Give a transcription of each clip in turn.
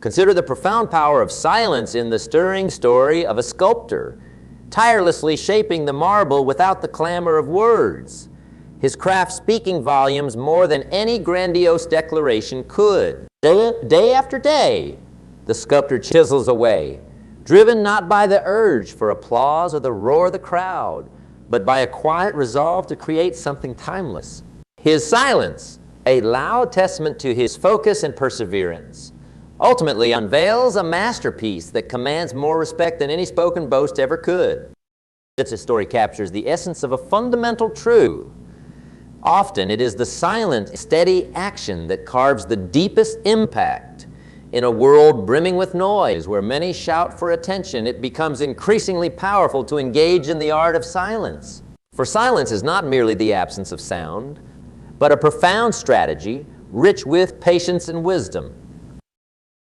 Consider the profound power of silence in the stirring story of a sculptor, tirelessly shaping the marble without the clamor of words, his craft speaking volumes more than any grandiose declaration could. Day after day, the sculptor chisels away, driven not by the urge for applause or the roar of the crowd, but by a quiet resolve to create something timeless. His silence, a loud testament to his focus and perseverance, ultimately unveils a masterpiece that commands more respect than any spoken boast ever could. This story captures the essence of a fundamental truth. Often it is the silent, steady action that carves the deepest impact. In a world brimming with noise, where many shout for attention, it becomes increasingly powerful to engage in the art of silence. For silence is not merely the absence of sound, but a profound strategy rich with patience and wisdom.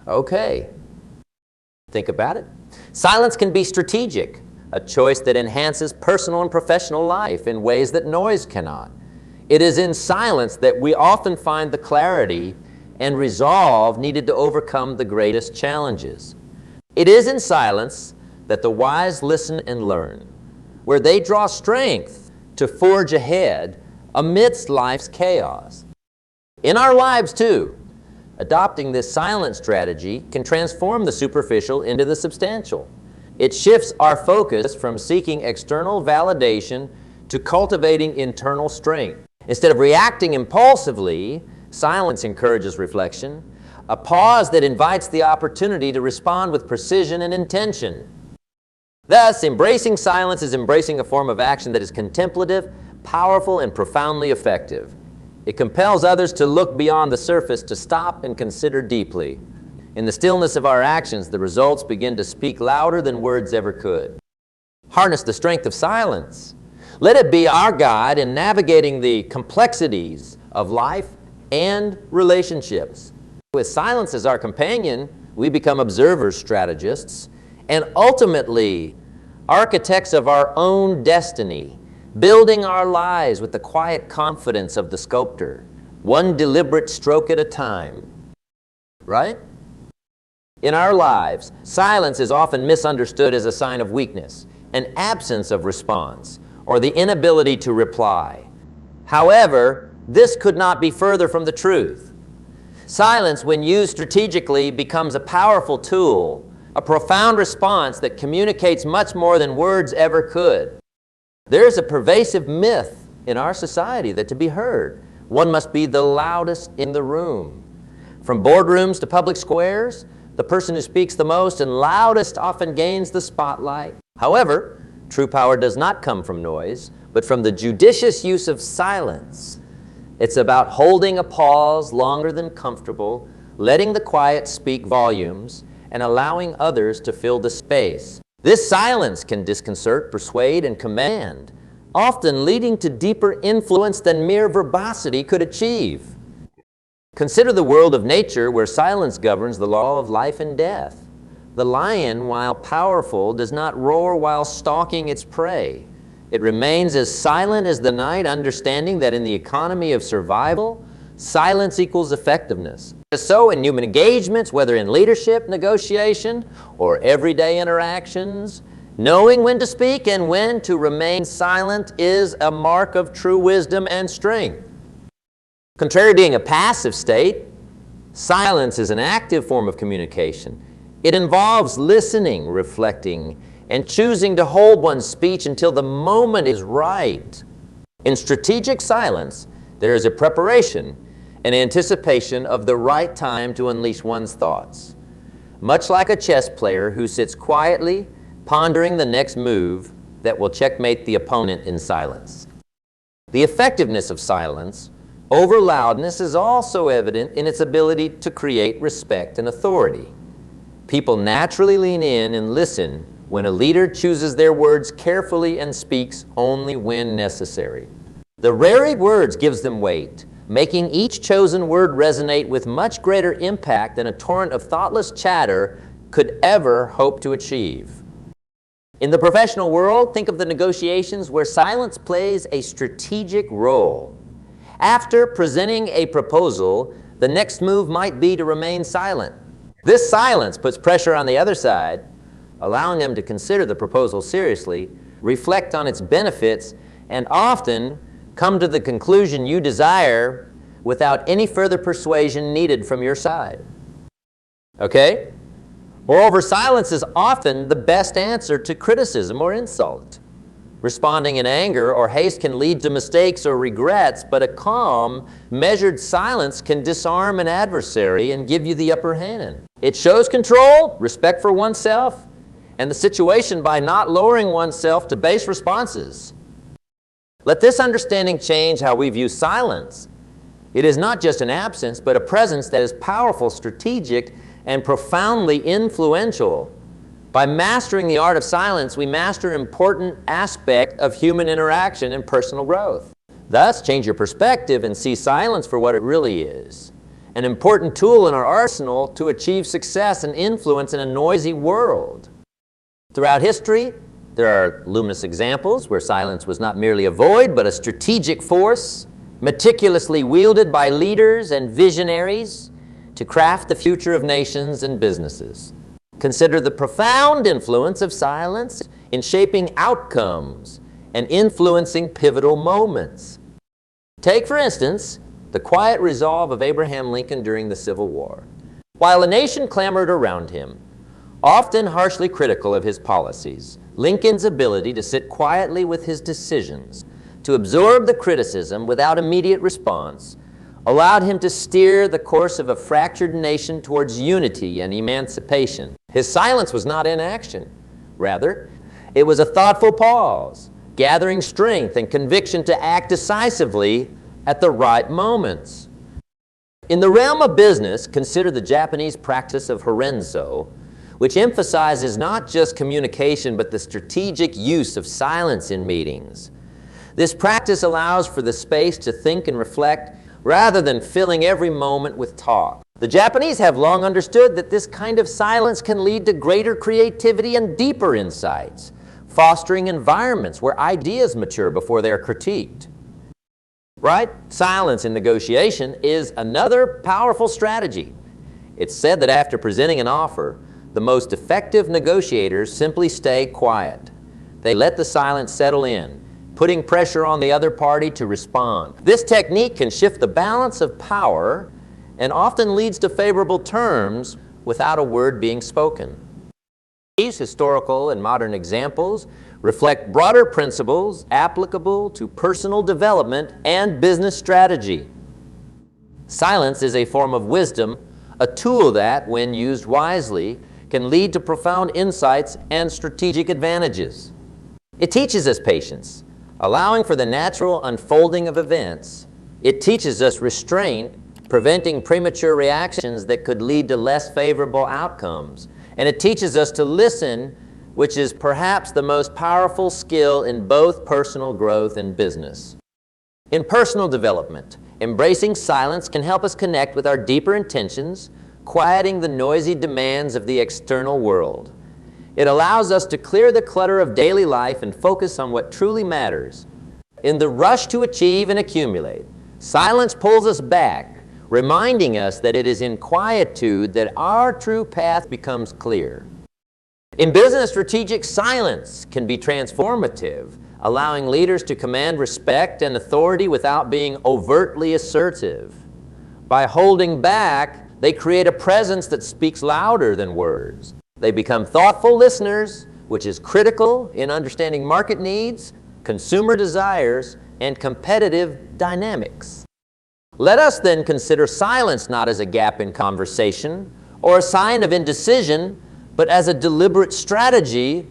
Okay, think about it. Silence can be strategic, a choice that enhances personal and professional life in ways that noise cannot. It is in silence that we often find the clarity and resolve needed to overcome the greatest challenges. It is in silence that the wise listen and learn, where they draw strength to forge ahead amidst life's chaos. In our lives too, adopting this silent strategy can transform the superficial into the substantial. It shifts our focus from seeking external validation to cultivating internal strength. Instead of reacting impulsively, silence encourages reflection, a pause that invites the opportunity to respond with precision and intention. Thus, embracing silence is embracing a form of action that is contemplative, powerful, and profoundly effective. It compels others to look beyond the surface, to stop and consider deeply. In the stillness of our actions, the results begin to speak louder than words ever could. Harness the strength of silence. Let it be our guide in navigating the complexities of life and relationships. With silence as our companion, we become observers, strategists, and ultimately architects of our own destiny, building our lives with the quiet confidence of the sculptor, one deliberate stroke at a time. Right? In our lives, silence is often misunderstood as a sign of weakness, an absence of response, or the inability to reply. However, this could not be further from the truth. Silence, when used strategically, becomes a powerful tool, a profound response that communicates much more than words ever could. There's a pervasive myth in our society that to be heard, one must be the loudest in the room. From boardrooms to public squares, the person who speaks the most and loudest often gains the spotlight. However, true power does not come from noise, but from the judicious use of silence. It's about holding a pause longer than comfortable, letting the quiet speak volumes, and allowing others to fill the space. This silence can disconcert, persuade, and command, often leading to deeper influence than mere verbosity could achieve. Consider the world of nature where silence governs the law of life and death. The lion, while powerful, does not roar while stalking its prey. It remains as silent as the night, understanding that in the economy of survival, silence equals effectiveness. So in human engagements, whether in leadership, negotiation, or everyday interactions, knowing when to speak and when to remain silent is a mark of true wisdom and strength. Contrary to being a passive state, silence is an active form of communication. It involves listening, reflecting, and choosing to hold one's speech until the moment is right. In strategic silence, there is a preparation, an anticipation of the right time to unleash one's thoughts. Much like a chess player who sits quietly, pondering the next move that will checkmate the opponent in silence. The effectiveness of silence over loudness is also evident in its ability to create respect and authority. People naturally lean in and listen when a leader chooses their words carefully and speaks only when necessary. The rare words gives them weight, making each chosen word resonate with much greater impact than a torrent of thoughtless chatter could ever hope to achieve. In the professional world, think of the negotiations where silence plays a strategic role. After presenting a proposal, the next move might be to remain silent. This silence puts pressure on the other side, allowing them to consider the proposal seriously, reflect on its benefits, and often come to the conclusion you desire without any further persuasion needed from your side. Okay? Moreover, silence is often the best answer to criticism or insult. Responding in anger or haste can lead to mistakes or regrets, but a calm, measured silence can disarm an adversary and give you the upper hand. It shows control, respect for oneself, and the situation by not lowering oneself to base responses. Let this understanding change how we view silence. It is not just an absence, but a presence that is powerful, strategic, and profoundly influential. By mastering the art of silence, we master an important aspect of human interaction and personal growth. Thus, change your perspective and see silence for what it really is. An important tool in our arsenal to achieve success and influence in a noisy world. Throughout history, there are luminous examples where silence was not merely a void, but a strategic force, meticulously wielded by leaders and visionaries to craft the future of nations and businesses. Consider the profound influence of silence in shaping outcomes and influencing pivotal moments. Take, for instance, the quiet resolve of Abraham Lincoln during the Civil War. While a nation clamored around him, often harshly critical of his policies, Lincoln's ability to sit quietly with his decisions, to absorb the criticism without immediate response, allowed him to steer the course of a fractured nation towards unity and emancipation. His silence was not inaction. Rather, it was a thoughtful pause, gathering strength and conviction to act decisively at the right moments. In the realm of business, consider the Japanese practice of horenzo, which emphasizes not just communication, but the strategic use of silence in meetings. This practice allows for the space to think and reflect rather than filling every moment with talk. The Japanese have long understood that this kind of silence can lead to greater creativity and deeper insights, fostering environments where ideas mature before they are critiqued. Right? Silence in negotiation is another powerful strategy. It's said that after presenting an offer, the most effective negotiators simply stay quiet. They let the silence settle in, putting pressure on the other party to respond. This technique can shift the balance of power and often leads to favorable terms without a word being spoken. These historical and modern examples reflect broader principles applicable to personal development and business strategy. Silence is a form of wisdom, a tool that, when used wisely, can lead to profound insights and strategic advantages. It teaches us patience, allowing for the natural unfolding of events. It teaches us restraint, preventing premature reactions that could lead to less favorable outcomes. And it teaches us to listen, which is perhaps the most powerful skill in both personal growth and business. In personal development, embracing silence can help us connect with our deeper intentions, quieting the noisy demands of the external world. It allows us to clear the clutter of daily life and focus on what truly matters. In the rush to achieve and accumulate, silence pulls us back, reminding us that it is in quietude that our true path becomes clear. In business, strategic silence can be transformative, allowing leaders to command respect and authority without being overtly assertive. By holding back, they create a presence that speaks louder than words. They become thoughtful listeners, which is critical in understanding market needs, consumer desires, and competitive dynamics. Let us then consider silence not as a gap in conversation or a sign of indecision, but as a deliberate strategy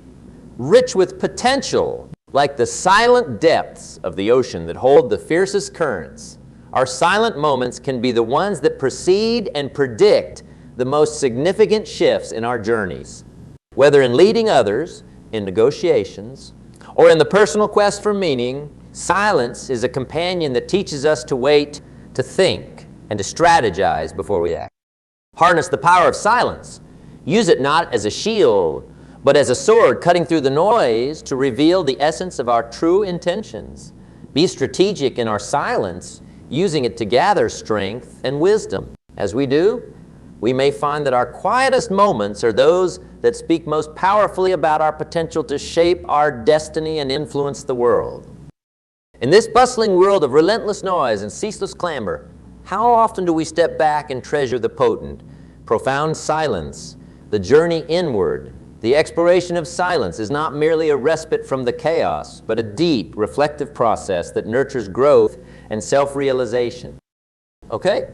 rich with potential, like the silent depths of the ocean that hold the fiercest currents. Our silent moments can be the ones that precede and predict the most significant shifts in our journeys. Whether in leading others, in negotiations, or in the personal quest for meaning, silence is a companion that teaches us to wait, to think, and to strategize before we act. Harness the power of silence. Use it not as a shield, but as a sword cutting through the noise to reveal the essence of our true intentions. Be strategic in our silence, using it to gather strength and wisdom. As we do, we may find that our quietest moments are those that speak most powerfully about our potential to shape our destiny and influence the world. In this bustling world of relentless noise and ceaseless clamor, how often do we step back and treasure the potent, profound silence? The journey inward, the exploration of silence, is not merely a respite from the chaos, but a deep, reflective process that nurtures growth and self-realization. Okay?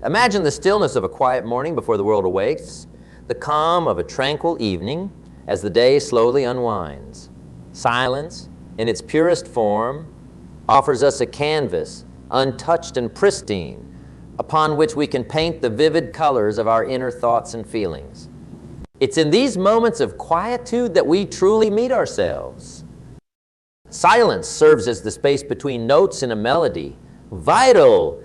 Imagine the stillness of a quiet morning before the world awakes, the calm of a tranquil evening as the day slowly unwinds. Silence, in its purest form, offers us a canvas, untouched and pristine, upon which we can paint the vivid colors of our inner thoughts and feelings. It's in these moments of quietude that we truly meet ourselves. Silence serves as the space between notes in a melody, vital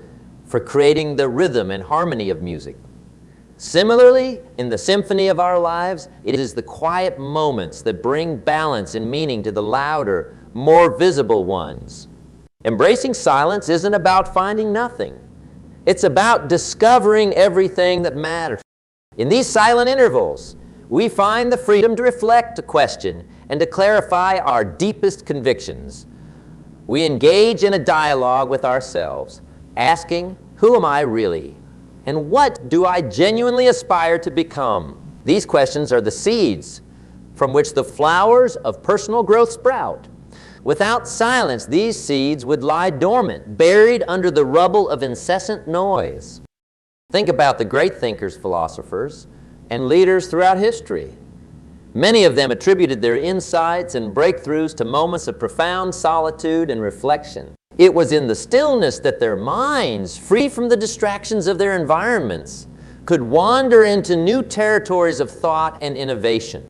for creating the rhythm and harmony of music. Similarly, in the symphony of our lives, it is the quiet moments that bring balance and meaning to the louder, more visible ones. Embracing silence isn't about finding nothing. It's about discovering everything that matters. In these silent intervals, we find the freedom to reflect, to question, and to clarify our deepest convictions. We engage in a dialogue with ourselves, asking, who am I really? And what do I genuinely aspire to become? These questions are the seeds from which the flowers of personal growth sprout. Without silence, these seeds would lie dormant, buried under the rubble of incessant noise. Think about the great thinkers, philosophers, and leaders throughout history. Many of them attributed their insights and breakthroughs to moments of profound solitude and reflection. It was in the stillness that their minds, free from the distractions of their environments, could wander into new territories of thought and innovation.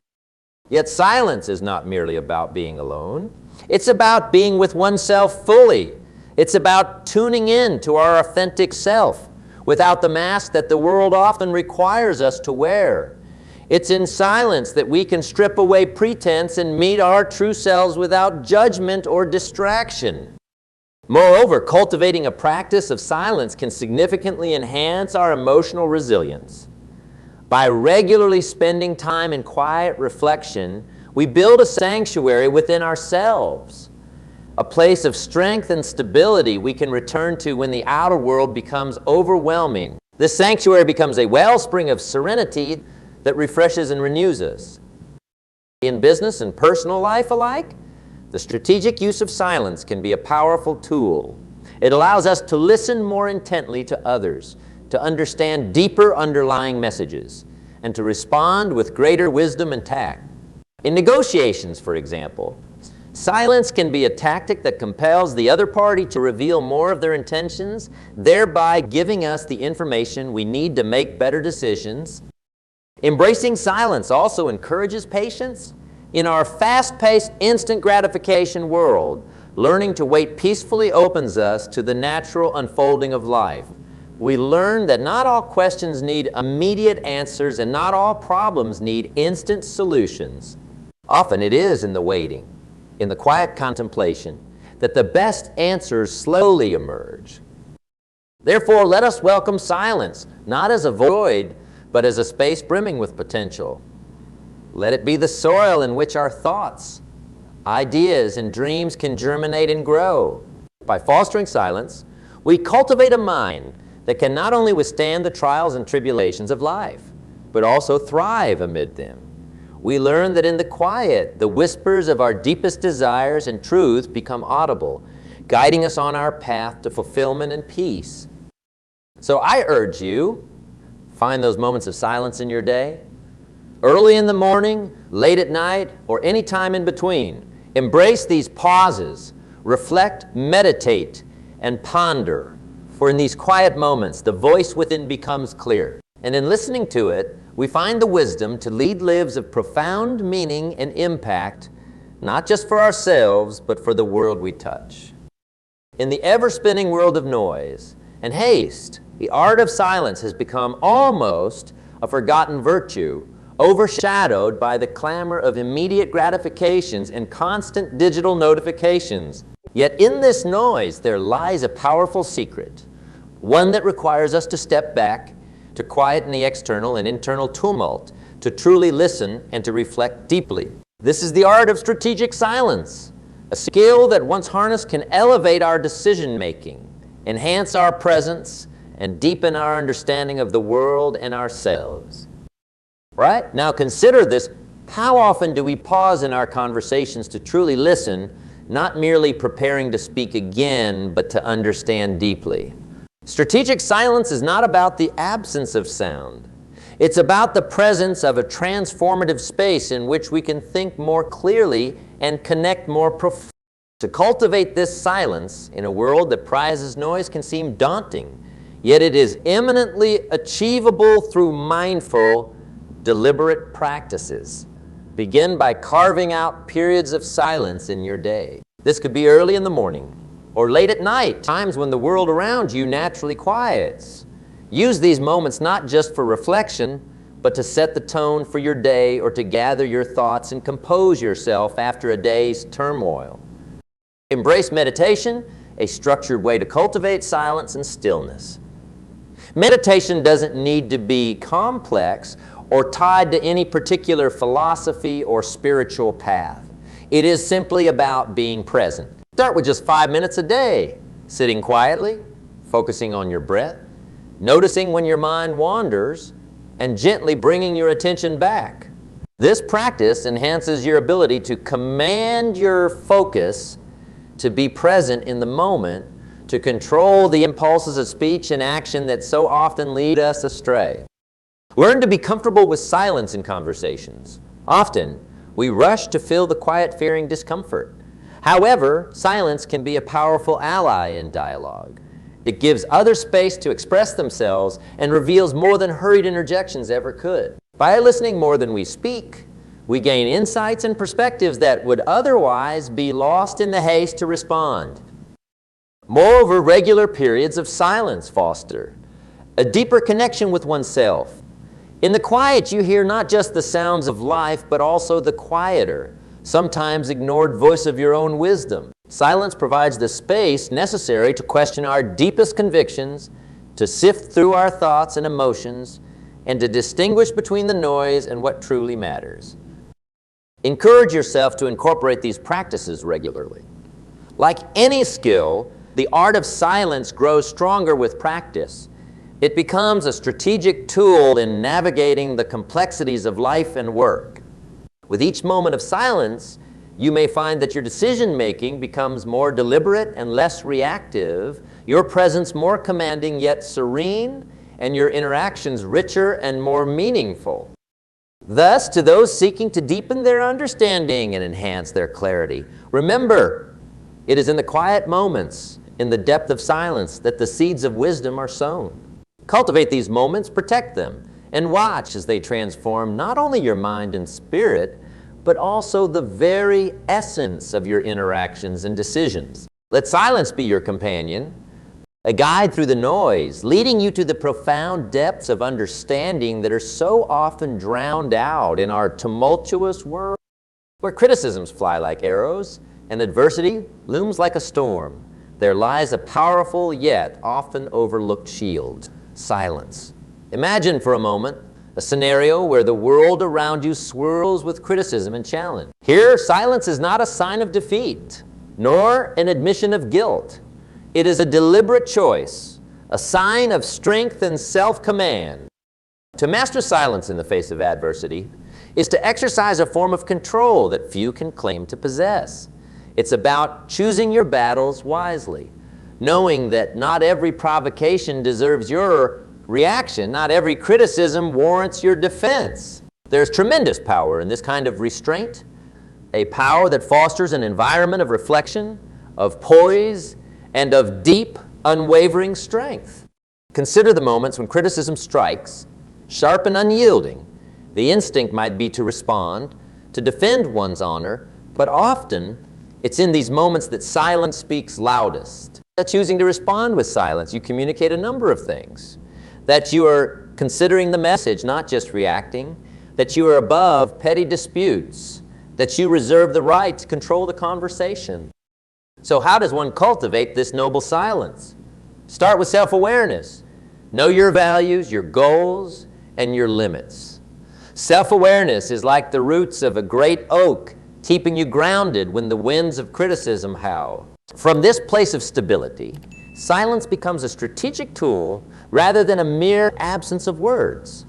Yet silence is not merely about being alone. It's about being with oneself fully. It's about tuning in to our authentic self without the mask that the world often requires us to wear. It's in silence that we can strip away pretense and meet our true selves without judgment or distraction. Moreover, cultivating a practice of silence can significantly enhance our emotional resilience. By regularly spending time in quiet reflection, we build a sanctuary within ourselves, a place of strength and stability we can return to when the outer world becomes overwhelming. This sanctuary becomes a wellspring of serenity that refreshes and renews us. In business and personal life alike, the strategic use of silence can be a powerful tool. It allows us to listen more intently to others, to understand deeper underlying messages, and to respond with greater wisdom and tact. In negotiations, for example, silence can be a tactic that compels the other party to reveal more of their intentions, thereby giving us the information we need to make better decisions. Embracing silence also encourages patience. In our fast-paced, instant gratification world, learning to wait peacefully opens us to the natural unfolding of life. We learn that not all questions need immediate answers and not all problems need instant solutions. Often it is in the waiting, in the quiet contemplation, that the best answers slowly emerge. Therefore, let us welcome silence, not as a void, but as a space brimming with potential. Let it be the soil in which our thoughts, ideas, and dreams can germinate and grow. By fostering silence, we cultivate a mind that can not only withstand the trials and tribulations of life, but also thrive amid them. We learn that in the quiet, the whispers of our deepest desires and truths become audible, guiding us on our path to fulfillment and peace. So I urge you, find those moments of silence in your day. Early in the morning, late at night, or any time in between. Embrace these pauses, reflect, meditate, and ponder. For in these quiet moments, the voice within becomes clear. And in listening to it, we find the wisdom to lead lives of profound meaning and impact, not just for ourselves, but for the world we touch. In the ever-spinning world of noise and haste, the art of silence has become almost a forgotten virtue, overshadowed by the clamor of immediate gratifications and constant digital notifications. Yet in this noise there lies a powerful secret, one that requires us to step back, to quieten the external and internal tumult, to truly listen and to reflect deeply. This is the art of strategic silence, a skill that once harnessed can elevate our decision-making, enhance our presence, and deepen our understanding of the world and ourselves. Right? Now consider this. How often do we pause in our conversations to truly listen, not merely preparing to speak again, but to understand deeply? Strategic silence is not about the absence of sound. It's about the presence of a transformative space in which we can think more clearly and connect more profoundly. To cultivate this silence in a world that prizes noise can seem daunting, yet it is eminently achievable through mindful, deliberate practices. Begin by carving out periods of silence in your day. This could be early in the morning or late at night, times when the world around you naturally quiets. Use these moments not just for reflection, but to set the tone for your day or to gather your thoughts and compose yourself after a day's turmoil. Embrace meditation, a structured way to cultivate silence and stillness. Meditation doesn't need to be complex or tied to any particular philosophy or spiritual path. It is simply about being present. Start with just 5 minutes a day, sitting quietly, focusing on your breath, noticing when your mind wanders, and gently bringing your attention back. This practice enhances your ability to command your focus, to be present in the moment, to control the impulses of speech and action that so often lead us astray. Learn to be comfortable with silence in conversations. Often, we rush to fill the quiet fearing discomfort. However, silence can be a powerful ally in dialogue. It gives others space to express themselves and reveals more than hurried interjections ever could. By listening more than we speak, we gain insights and perspectives that would otherwise be lost in the haste to respond. Moreover, regular periods of silence foster a deeper connection with oneself. In the quiet, you hear not just the sounds of life, but also the quieter, sometimes ignored voice of your own wisdom. Silence provides the space necessary to question our deepest convictions, to sift through our thoughts and emotions, and to distinguish between the noise and what truly matters. Encourage yourself to incorporate these practices regularly. Like any skill, the art of silence grows stronger with practice. It becomes a strategic tool in navigating the complexities of life and work. With each moment of silence, you may find that your decision-making becomes more deliberate and less reactive, your presence more commanding yet serene, and your interactions richer and more meaningful. Thus, to those seeking to deepen their understanding and enhance their clarity, remember, it is in the quiet moments, in the depth of silence, that the seeds of wisdom are sown. Cultivate these moments, protect them, and watch as they transform not only your mind and spirit, but also the very essence of your interactions and decisions. Let silence be your companion, a guide through the noise, leading you to the profound depths of understanding that are so often drowned out in our tumultuous world, where criticisms fly like arrows and adversity looms like a storm. There lies a powerful yet often overlooked shield: silence. Imagine for a moment a scenario where the world around you swirls with criticism and challenge. Here, silence is not a sign of defeat, nor an admission of guilt. It is a deliberate choice, a sign of strength and self-command. To master silence in the face of adversity is to exercise a form of control that few can claim to possess. It's about choosing your battles wisely, knowing that not every provocation deserves your reaction, not every criticism warrants your defense. There's tremendous power in this kind of restraint, a power that fosters an environment of reflection, of poise, and of deep, unwavering strength. Consider the moments when criticism strikes, sharp and unyielding. The instinct might be to respond, to defend one's honor, but often it's in these moments that silence speaks loudest. Choosing to respond with silence, you communicate a number of things. That you are considering the message, not just reacting, that you are above petty disputes, that you reserve the right to control the conversation. So how does one cultivate this noble silence? Start with self-awareness. Know your values, your goals, and your limits. Self-awareness is like the roots of a great oak, keeping you grounded when the winds of criticism howl. From this place of stability, silence becomes a strategic tool rather than a mere absence of words.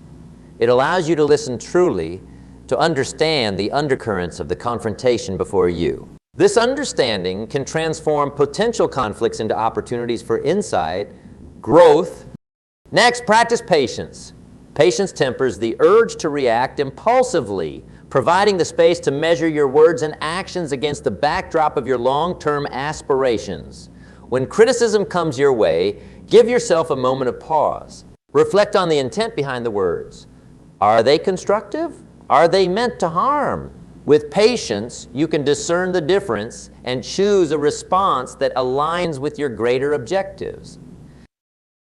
It allows you to listen truly, to understand the undercurrents of the confrontation before you. This understanding can transform potential conflicts into opportunities for insight, growth. Next, practice patience. Patience tempers the urge to react impulsively, providing the space to measure your words and actions against the backdrop of your long-term aspirations. When criticism comes your way, give yourself a moment of pause. Reflect on the intent behind the words. Are they constructive? Are they meant to harm? With patience, you can discern the difference and choose a response that aligns with your greater objectives.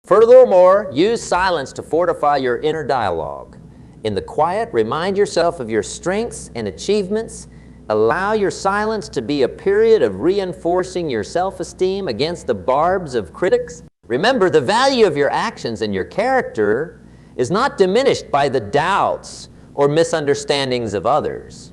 Furthermore, use silence to fortify your inner dialogue. In the quiet, remind yourself of your strengths and achievements. Allow your silence to be a period of reinforcing your self-esteem against the barbs of critics. Remember, the value of your actions and your character is not diminished by the doubts or misunderstandings of others.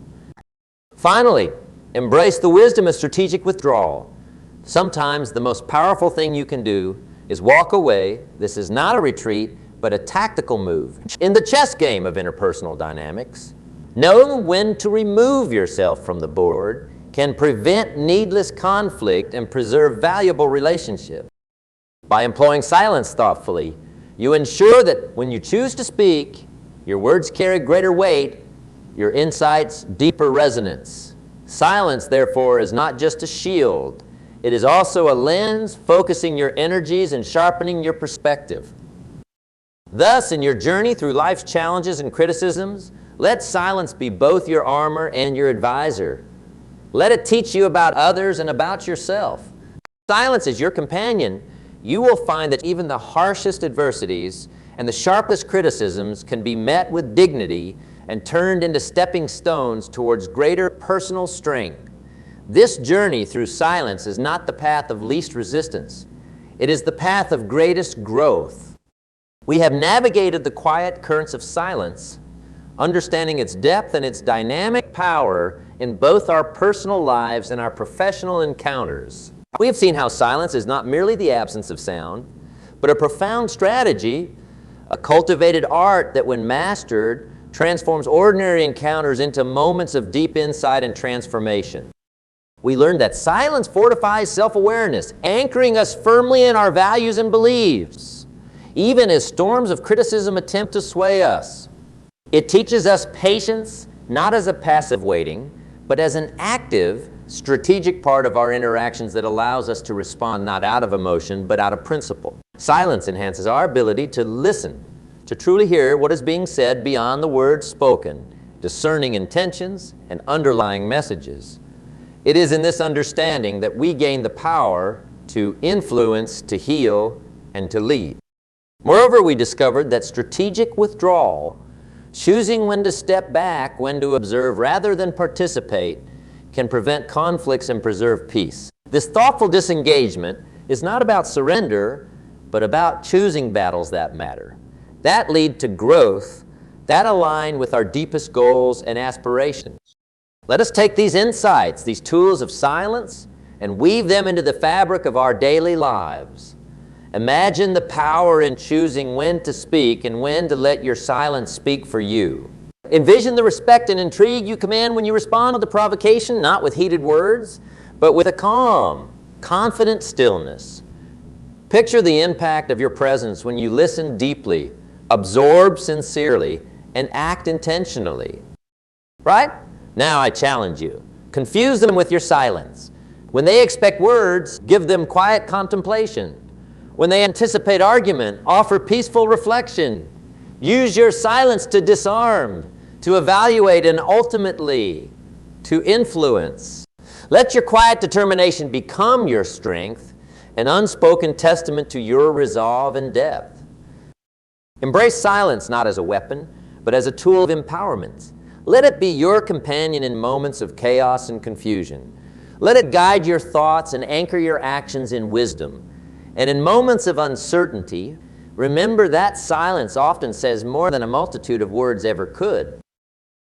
Finally, embrace the wisdom of strategic withdrawal. Sometimes the most powerful thing you can do is walk away. This is not a retreat, but a tactical move. In the chess game of interpersonal dynamics, knowing when to remove yourself from the board can prevent needless conflict and preserve valuable relationships. By employing silence thoughtfully, you ensure that when you choose to speak, your words carry greater weight, your insights deeper resonance. Silence, therefore, is not just a shield. It is also a lens focusing your energies and sharpening your perspective. Thus, in your journey through life's challenges and criticisms, let silence be both your armor and your advisor. Let it teach you about others and about yourself. Silence is your companion. You will find that even the harshest adversities and the sharpest criticisms can be met with dignity and turned into stepping stones towards greater personal strength. This journey through silence is not the path of least resistance. It is the path of greatest growth. We have navigated the quiet currents of silence, understanding its depth and its dynamic power in both our personal lives and our professional encounters. We have seen how silence is not merely the absence of sound, but a profound strategy, a cultivated art that, when mastered, transforms ordinary encounters into moments of deep insight and transformation. We learned that silence fortifies self-awareness, anchoring us firmly in our values and beliefs, even as storms of criticism attempt to sway us. It teaches us patience, not as a passive waiting, but as an active, strategic part of our interactions that allows us to respond not out of emotion, but out of principle. Silence enhances our ability to listen, to truly hear what is being said beyond the words spoken, discerning intentions and underlying messages. It is in this understanding that we gain the power to influence, to heal, and to lead. Moreover, we discovered that strategic withdrawal, choosing when to step back, when to observe rather than participate, can prevent conflicts and preserve peace. This thoughtful disengagement is not about surrender, but about choosing battles that matter, that lead to growth, that align with our deepest goals and aspirations. Let us take these insights, these tools of silence, and weave them into the fabric of our daily lives. Imagine the power in choosing when to speak and when to let your silence speak for you. Envision the respect and intrigue you command when you respond to the provocation, not with heated words, but with a calm, confident stillness. Picture the impact of your presence when you listen deeply, absorb sincerely, and act intentionally. Right? Now I challenge you. Confuse them with your silence. When they expect words, give them quiet contemplation. When they anticipate argument, offer peaceful reflection. Use your silence to disarm, to evaluate, and ultimately to influence. Let your quiet determination become your strength, an unspoken testament to your resolve and depth. Embrace silence not as a weapon, but as a tool of empowerment. Let it be your companion in moments of chaos and confusion. Let it guide your thoughts and anchor your actions in wisdom. And in moments of uncertainty, Remember that silence often says more than a multitude of words ever could.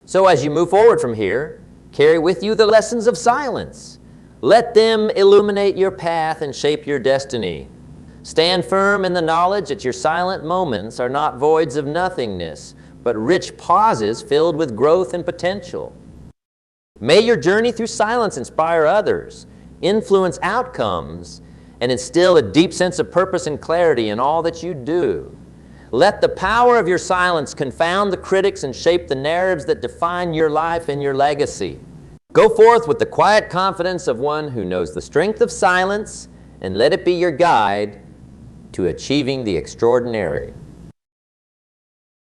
So as you move forward from here, carry with you the lessons of silence. Let them illuminate your path and shape your destiny. Stand firm in the knowledge that your silent moments are not voids of nothingness, but rich pauses filled with growth and potential. May your journey through silence inspire others, influence outcomes, and instill a deep sense of purpose and clarity in all that you do. Let the power of your silence confound the critics and shape the narratives that define your life and your legacy. Go forth with the quiet confidence of one who knows the strength of silence, and let it be your guide to achieving the extraordinary.